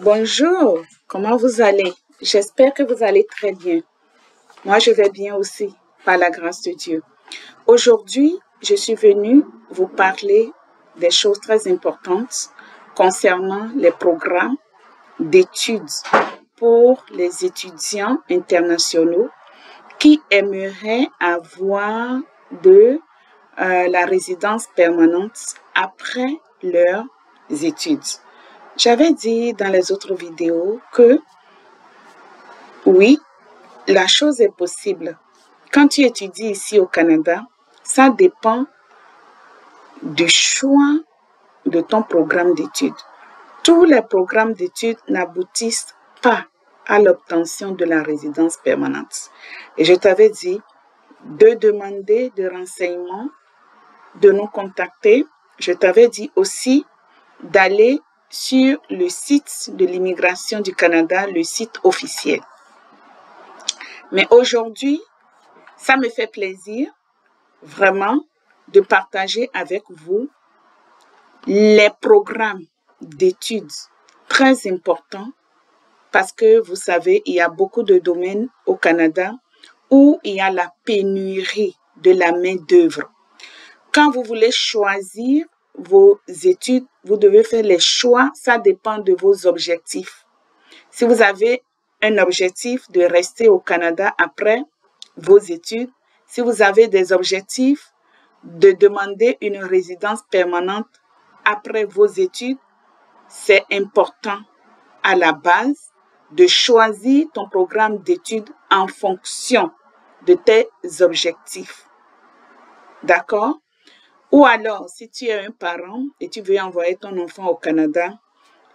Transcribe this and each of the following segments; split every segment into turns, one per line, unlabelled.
Bonjour, comment vous allez? J'espère que vous allez très bien. Moi, je vais bien aussi, par la grâce de Dieu. Aujourd'hui, je suis venue vous parler des choses très importantes concernant les programmes d'études pour les étudiants internationaux qui aimeraient avoir de la résidence permanente après leurs études. J'avais dit dans les autres vidéos que oui, la chose est possible. Quand tu étudies ici au Canada, ça dépend du choix de ton programme d'études. Tous les programmes d'études n'aboutissent pas à l'obtention de la résidence permanente. Et je t'avais dit de demander des renseignements, de nous contacter. Je t'avais dit aussi d'aller sur le site de l'immigration du Canada, le site officiel. Mais aujourd'hui, ça me fait plaisir vraiment de partager avec vous les programmes d'études très importants parce que vous savez, il y a beaucoup de domaines au Canada où il y a la pénurie de la main-d'œuvre. Quand vous voulez choisir vos études, vous devez faire les choix, ça dépend de vos objectifs. Si vous avez un objectif de rester au Canada après vos études, si vous avez des objectifs de demander une résidence permanente après vos études, c'est important à la base de choisir ton programme d'études en fonction de tes objectifs. D'accord? Ou alors, si tu es un parent et tu veux envoyer ton enfant au Canada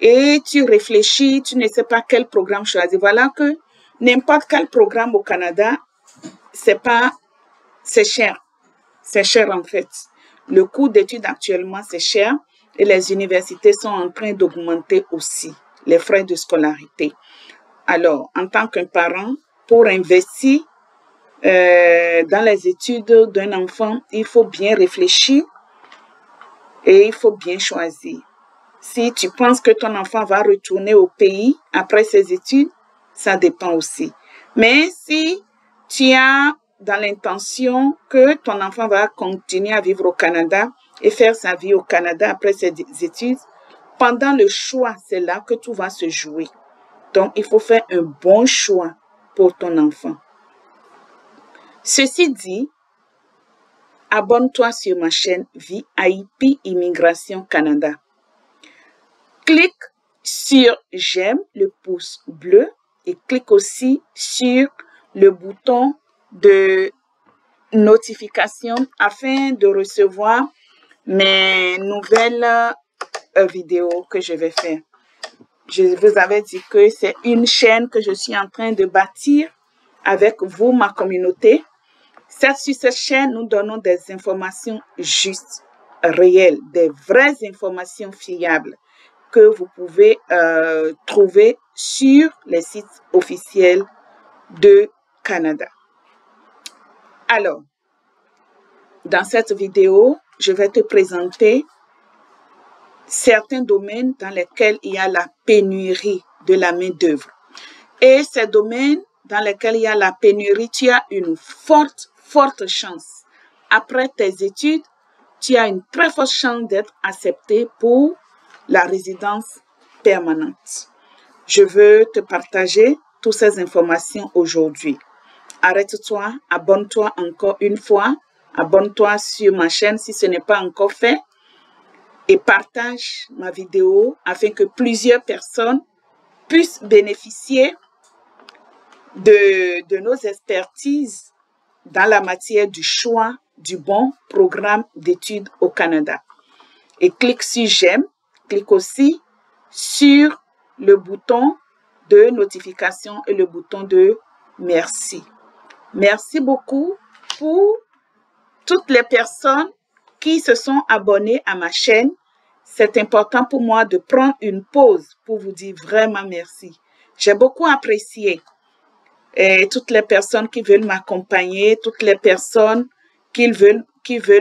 et tu réfléchis, tu ne sais pas quel programme choisir. Voilà que n'importe quel programme au Canada, c'est cher. C'est cher en fait. Le coût d'études actuellement, c'est cher et les universités sont en train d'augmenter aussi les frais de scolarité. Alors, en tant qu'un parent, pour investir dans les études d'un enfant, il faut bien réfléchir et il faut bien choisir. Si tu penses que ton enfant va retourner au pays après ses études, ça dépend aussi. Mais si tu as dans l'intention que ton enfant va continuer à vivre au Canada et faire sa vie au Canada après ses études, pendant le choix, c'est là que tout va se jouer. Donc, il faut faire un bon choix pour ton enfant. Ceci dit, abonne-toi sur ma chaîne VIP Immigration Canada. Clique sur j'aime, le pouce bleu, et clique aussi sur le bouton de notification afin de recevoir mes nouvelles vidéos que je vais faire. Je vous avais dit que c'est une chaîne que je suis en train de bâtir avec vous, ma communauté. Sur cette chaîne, nous donnons des informations justes, réelles, des vraies informations fiables que vous pouvez trouver sur les sites officiels de Canada. Alors, dans cette vidéo, je vais te présenter certains domaines dans lesquels il y a la pénurie de la main-d'œuvre. Et ces domaines dans lesquels il y a la pénurie, tu as une forte chance. Après tes études, tu as une très forte chance d'être accepté pour la résidence permanente. Je veux te partager toutes ces informations aujourd'hui. Arrête-toi, abonne-toi encore une fois, abonne-toi sur ma chaîne si ce n'est pas encore fait et partage ma vidéo afin que plusieurs personnes puissent bénéficier de nos expertises dans la matière du choix du bon programme d'études au Canada. Et clique sur j'aime, clique aussi sur le bouton de notification et le bouton de merci. Merci beaucoup pour toutes les personnes qui se sont abonnées à ma chaîne. C'est important pour moi de prendre une pause pour vous dire vraiment merci. J'ai beaucoup apprécié. Et toutes les personnes qui veulent m'accompagner, toutes les personnes qui veulent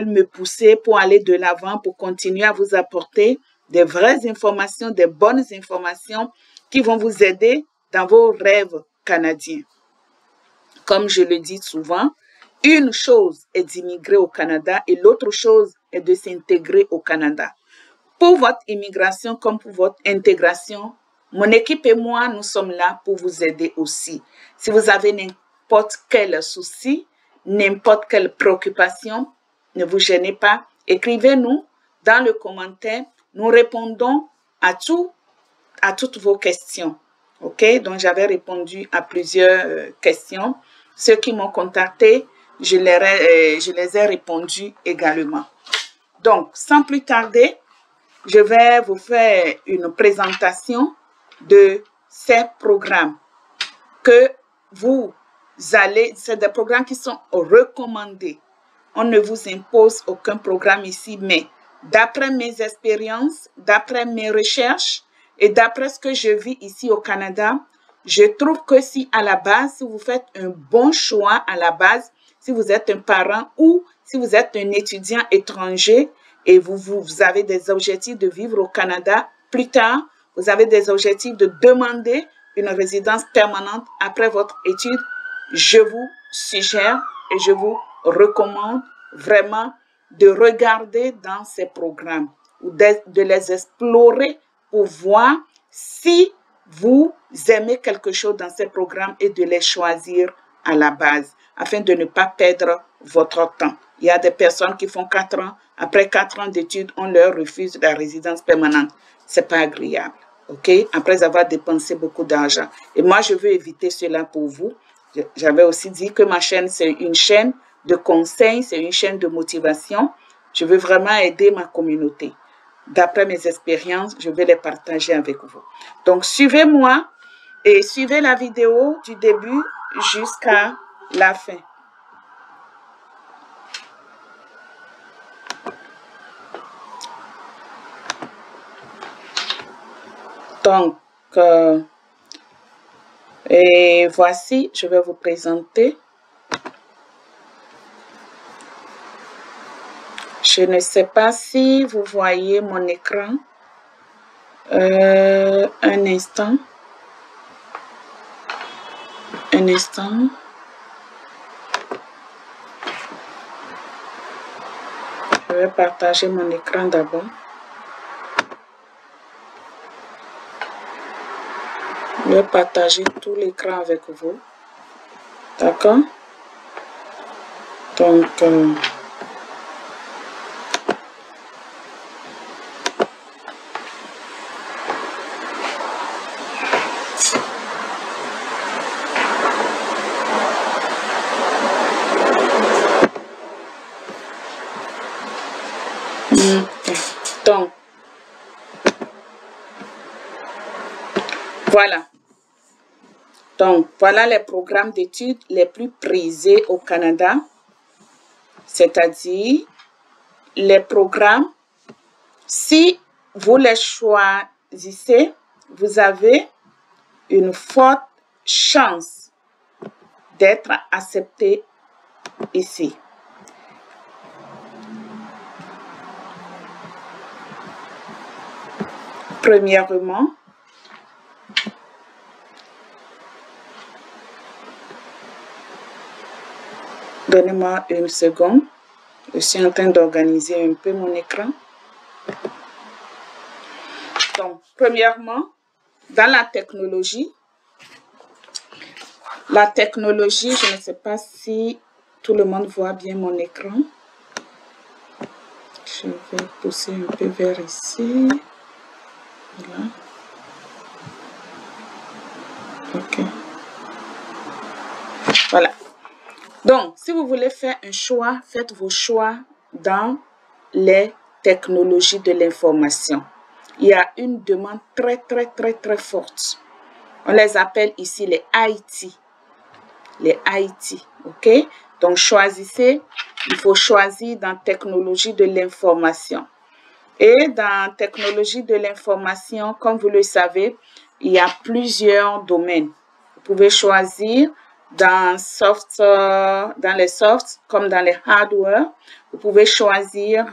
me pousser pour aller de l'avant, pour continuer à vous apporter des vraies informations, des bonnes informations qui vont vous aider dans vos rêves canadiens. Comme je le dis souvent, une chose est d'immigrer au Canada et l'autre chose est de s'intégrer au Canada. Pour votre immigration comme pour votre intégration, mon équipe et moi, nous sommes là pour vous aider aussi. Si vous avez n'importe quel souci, n'importe quelle préoccupation, ne vous gênez pas. Écrivez-nous dans le commentaire. Nous répondons à toutes vos questions. OK? Donc, j'avais répondu à plusieurs questions. Ceux qui m'ont contacté, je les ai répondu également. Donc, sans plus tarder, je vais vous faire une présentation de ces programmes que vous allez, c'est des programmes qui sont recommandés. On ne vous impose aucun programme ici, mais d'après mes expériences, d'après mes recherches et d'après ce que je vis ici au Canada, je trouve que si à la base, si vous faites un bon choix à la base, si vous êtes un parent ou si vous êtes un étudiant étranger et vous avez des objectifs de vivre au Canada, plus tard, vous avez des objectifs de demander une résidence permanente après votre étude, je vous suggère et je vous recommande vraiment de regarder dans ces programmes ou de les explorer pour voir si vous aimez quelque chose dans ces programmes et de les choisir à la base afin de ne pas perdre votre temps. Il y a des personnes qui font 4 ans. Après 4 ans d'études, on leur refuse la résidence permanente. C'est pas agréable. OK? Après avoir dépensé beaucoup d'argent. Et moi, je veux éviter cela pour vous. J'avais aussi dit que ma chaîne, c'est une chaîne de conseils, c'est une chaîne de motivation. Je veux vraiment aider ma communauté. D'après mes expériences, je vais les partager avec vous. Donc, suivez-moi et suivez la vidéo du début jusqu'à la fin. Donc, et voici, je vais vous présenter. Je ne sais pas si vous voyez mon écran. Un instant. Un instant. Je vais partager mon écran d'abord. Je vais partager tout l'écran avec vous. D'accord? Donc, voilà. Donc, voilà les programmes d'études les plus prisés au Canada, c'est-à-dire les programmes, si vous les choisissez, vous avez une forte chance d'être accepté ici. Premièrement, donnez-moi une seconde. Je suis en train d'organiser un peu mon écran. Donc, premièrement, dans la technologie, je ne sais pas si tout le monde voit bien mon écran. Je vais pousser un peu vers ici. Voilà. OK. Voilà. Donc, si vous voulez faire un choix, faites vos choix dans les technologies de l'information. Il y a une demande très forte. On les appelle ici les IT. Les IT, OK? Donc, choisissez, il faut choisir dans technologie de l'information. Et dans technologie de l'information, comme vous le savez, il y a plusieurs domaines. Vous pouvez choisir dans les softs comme dans les hardware. Vous pouvez choisir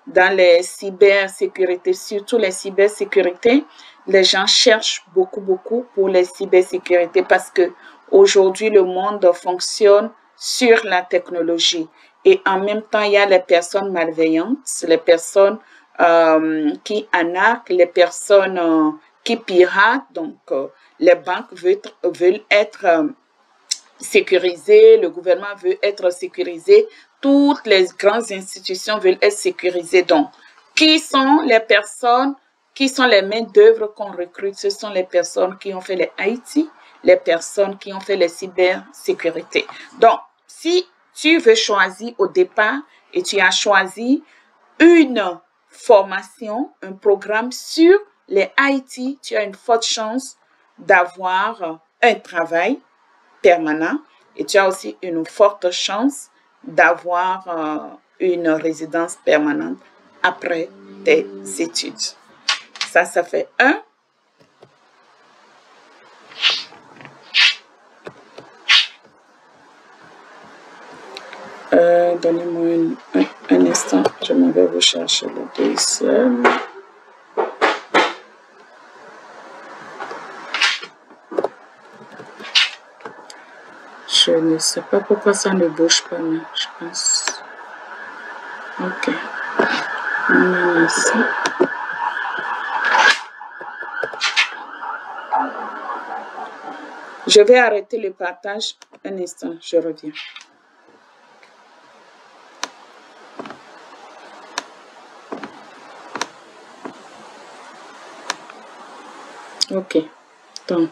dans les cybersécurités, surtout les cybersécurités, les gens cherchent beaucoup pour les cybersécurités parce que aujourd'hui, le monde fonctionne sur la technologie. Et en même temps, il y a les personnes malveillantes, les personnes qui arnaquent, les personnes qui piratent. Donc, les banques veulent être sécurisées, le gouvernement veut être sécurisé, toutes les grandes institutions veulent être sécurisées. Donc, qui sont les personnes, qui sont les main-d'œuvre qu'on recrute? Ce sont les personnes qui ont fait les IT, les personnes qui ont fait les cybersécurités. Donc, si tu veux choisir au départ et tu as choisi une formation, un programme sur les IT, tu as une forte chance d'avoir un travail permanent et tu as aussi une forte chance d'avoir une résidence permanente après tes études. Ça fait un. Donnez-moi un instant, je m'en vais vous chercher le deuxième. Je ne sais pas pourquoi ça ne bouge pas, mais je pense. Ok. Ici. Je vais arrêter le partage un instant, je reviens. Ok, donc.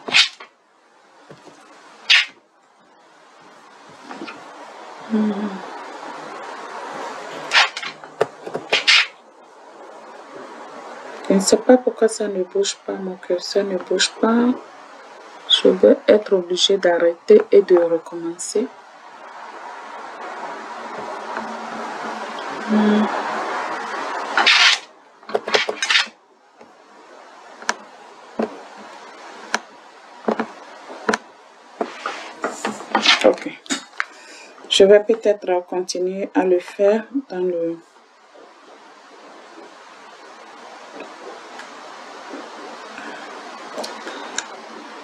Je ne sais pas pourquoi ça ne bouge pas, mon curseur ne bouge pas. Je vais être obligée d'arrêter et de recommencer. Ok. Je vais peut-être continuer à le faire dans le...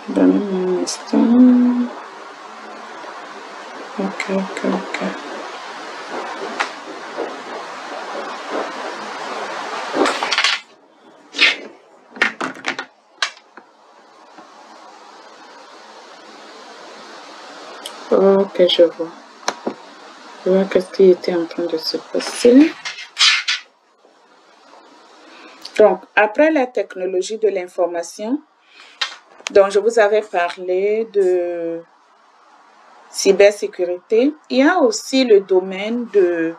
Donnez-moi un instant. Ok. Ok, je vois. Je vois qu'est-ce qui était en train de se passer. Donc, après la technologie de l'information, dont je vous avais parlé de cybersécurité, il y a aussi le domaine de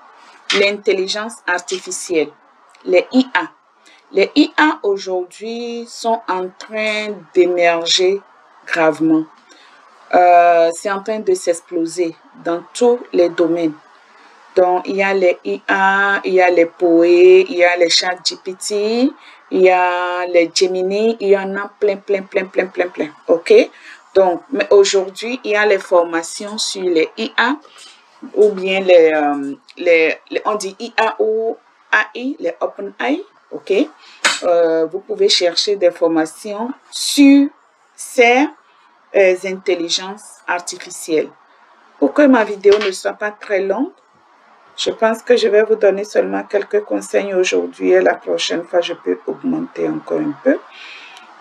l'intelligence artificielle, les IA. Les IA aujourd'hui sont en train d'émerger gravement. C'est en train de s'exploser dans tous les domaines. Donc, il y a les IA, il y a les POE, il y a les ChatGPT, il y a les Gemini, il y en a plein. OK? Donc, mais aujourd'hui, il y a les formations sur les IA ou bien on dit IA ou AI, les OpenAI. OK? Vous pouvez chercher des formations sur ces intelligences artificielles. Pour que ma vidéo ne soit pas très longue, je pense que je vais vous donner seulement quelques conseils aujourd'hui et la prochaine fois, je peux augmenter encore un peu.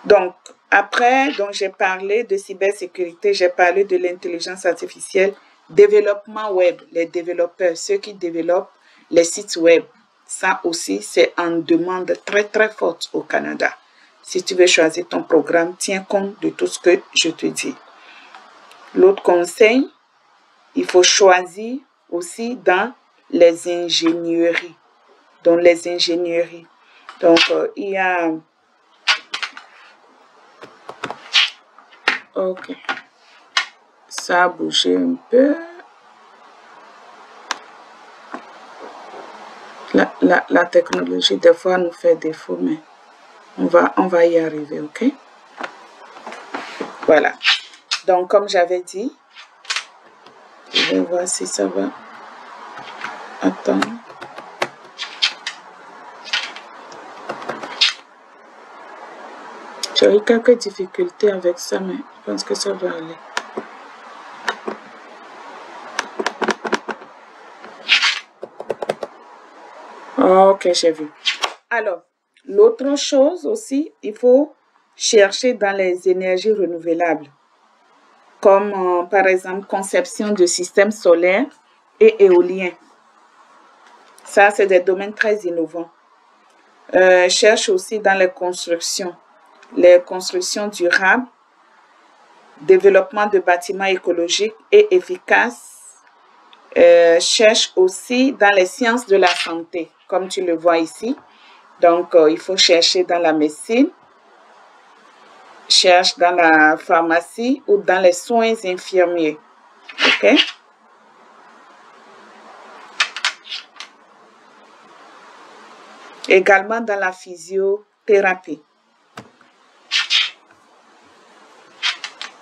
Donc, après, j'ai parlé de cybersécurité, j'ai parlé de l'intelligence artificielle, développement web, les développeurs, ceux qui développent les sites web. Ça aussi, c'est en demande très forte au Canada. Si tu veux choisir ton programme, tiens compte de tout ce que je te dis. L'autre conseil, il faut choisir aussi dans les ingénieries. Donc, les ingénieries. Donc, il y a... Ok. Ça a bougé un peu. La technologie, des fois, nous fait défaut, mais on va y arriver, ok? Voilà. Donc, comme j'avais dit, je vais voir si ça va. Attends. J'ai eu quelques difficultés avec ça, mais je pense que ça va aller. Ok, j'ai vu. Alors, l'autre chose aussi, il faut chercher dans les énergies renouvelables, comme par exemple conception de systèmes solaires et éoliens. Ça, c'est des domaines très innovants. Cherche aussi dans les constructions durables, développement de bâtiments écologiques et efficaces. Cherche aussi dans les sciences de la santé, comme tu le vois ici. Donc, il faut chercher dans la médecine, cherche dans la pharmacie ou dans les soins infirmiers. OK? Également dans la physiothérapie.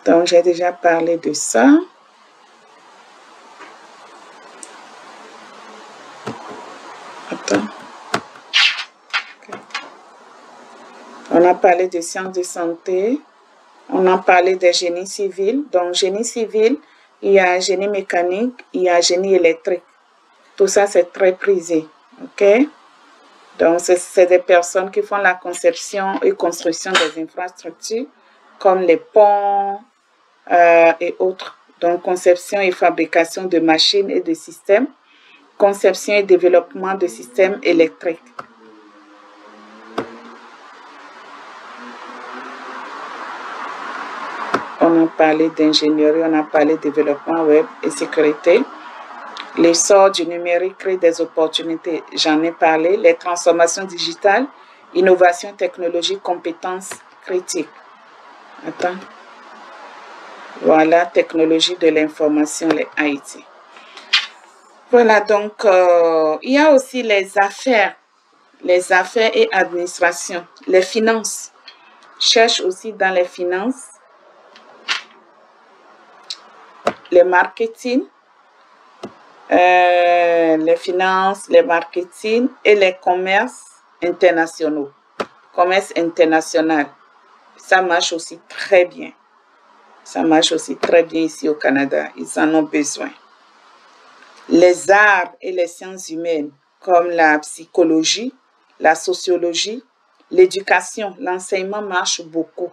Donc, j'ai déjà parlé de ça. Attends. Okay. On a parlé de sciences de santé. On a parlé de génie civil. Donc, génie civil, il y a génie mécanique, il y a génie électrique. Tout ça, c'est très prisé. OK? Donc, c'est des personnes qui font la conception et construction des infrastructures, comme les ponts et autres. Donc, conception et fabrication de machines et de systèmes. Conception et développement de systèmes électriques. On a parlé d'ingénierie, on a parlé de développement web et sécurité. L'essor du numérique crée des opportunités, j'en ai parlé. Les transformations digitales, innovation technologique, compétences critiques. Attends. Voilà, technologie de l'information, les IT. Voilà, donc, il y a aussi les affaires et administration, les finances. Cherche aussi dans les finances, le marketing, les finances, les marketing et les commerces internationaux. Commerce international, ça marche aussi très bien. Ça marche aussi très bien ici au Canada. Ils en ont besoin. Les arts et les sciences humaines, comme la psychologie, la sociologie, l'éducation, l'enseignement marche beaucoup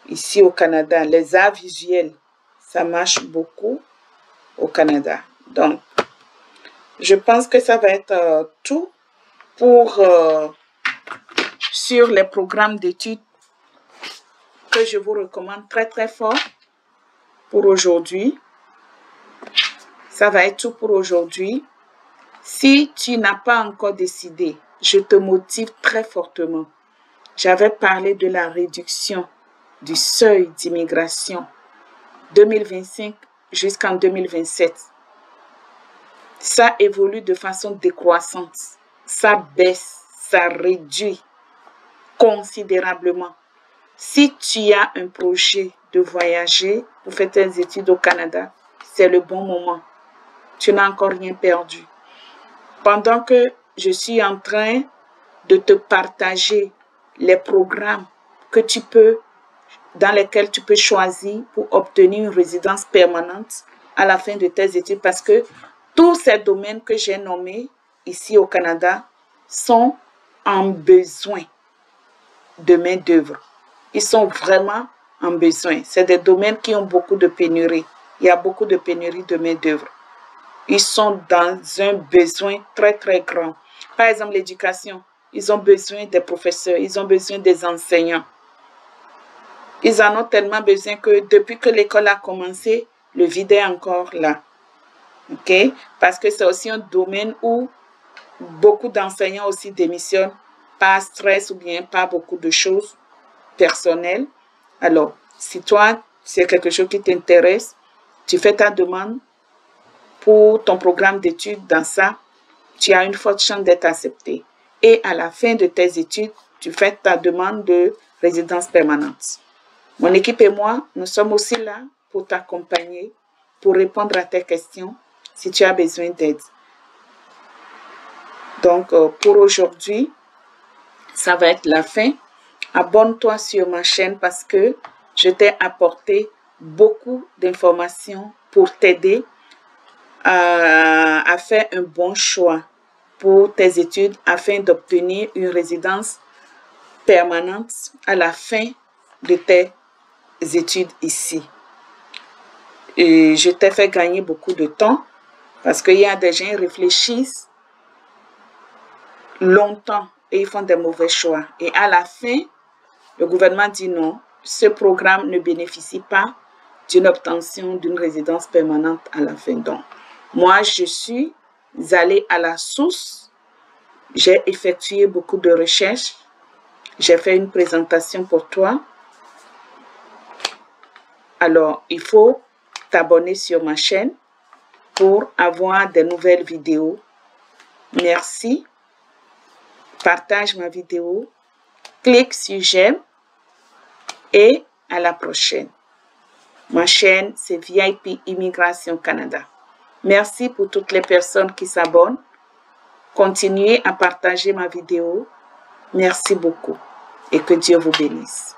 ici au Canada. Les arts visuels, ça marche beaucoup au Canada. Donc, je pense que ça va être tout pour sur les programmes d'études que je vous recommande très très fort pour aujourd'hui. Ça va être tout pour aujourd'hui. Si tu n'as pas encore décidé, je te motive très fortement. J'avais parlé de la réduction du seuil d'immigration 2025 jusqu'en 2027. Ça évolue de façon décroissante. Ça baisse, ça réduit considérablement. Si tu as un projet de voyager pour faire tes études au Canada, c'est le bon moment. Tu n'as encore rien perdu. Pendant que je suis en train de te partager les programmes que tu peux, dans lesquels tu peux choisir pour obtenir une résidence permanente à la fin de tes études, parce que tous ces domaines que j'ai nommés ici au Canada sont en besoin de main-d'œuvre. Ils sont vraiment en besoin. C'est des domaines qui ont beaucoup de pénurie. Il y a beaucoup de pénurie de main-d'œuvre. Ils sont dans un besoin très, très grand. Par exemple, l'éducation. Ils ont besoin des professeurs. Ils ont besoin des enseignants. Ils en ont tellement besoin que depuis que l'école a commencé, le vide est encore là. OK? Parce que c'est aussi un domaine où beaucoup d'enseignants aussi démissionnent par stress ou bien par beaucoup de choses personnelles. Alors, si toi, c'est quelque chose qui t'intéresse, tu fais ta demande pour ton programme d'études dans ça, tu as une forte chance d'être accepté. Et à la fin de tes études, tu fais ta demande de résidence permanente. Mon équipe et moi, nous sommes aussi là pour t'accompagner, pour répondre à tes questions si tu as besoin d'aide. Donc, pour aujourd'hui, ça va être la fin. abonne-toi sur ma chaîne parce que je t'ai apporté beaucoup d'informations pour t'aider à faire un bon choix pour tes études afin d'obtenir une résidence permanente à la fin de tes études ici. Et je t'ai fait gagner beaucoup de temps parce qu'il y a des gens qui réfléchissent longtemps et ils font des mauvais choix. Et à la fin, le gouvernement dit non, ce programme ne bénéficie pas d'une obtention d'une résidence permanente à la fin. Donc, moi, je suis allée à la source, j'ai effectué beaucoup de recherches, j'ai fait une présentation pour toi. Alors, il faut t'abonner sur ma chaîne pour avoir des nouvelles vidéos. Merci. Partage ma vidéo. Clique sur j'aime. Et à la prochaine. Ma chaîne, c'est VIP Immigration Canada. Merci pour toutes les personnes qui s'abonnent. Continuez à partager ma vidéo. Merci beaucoup et que Dieu vous bénisse.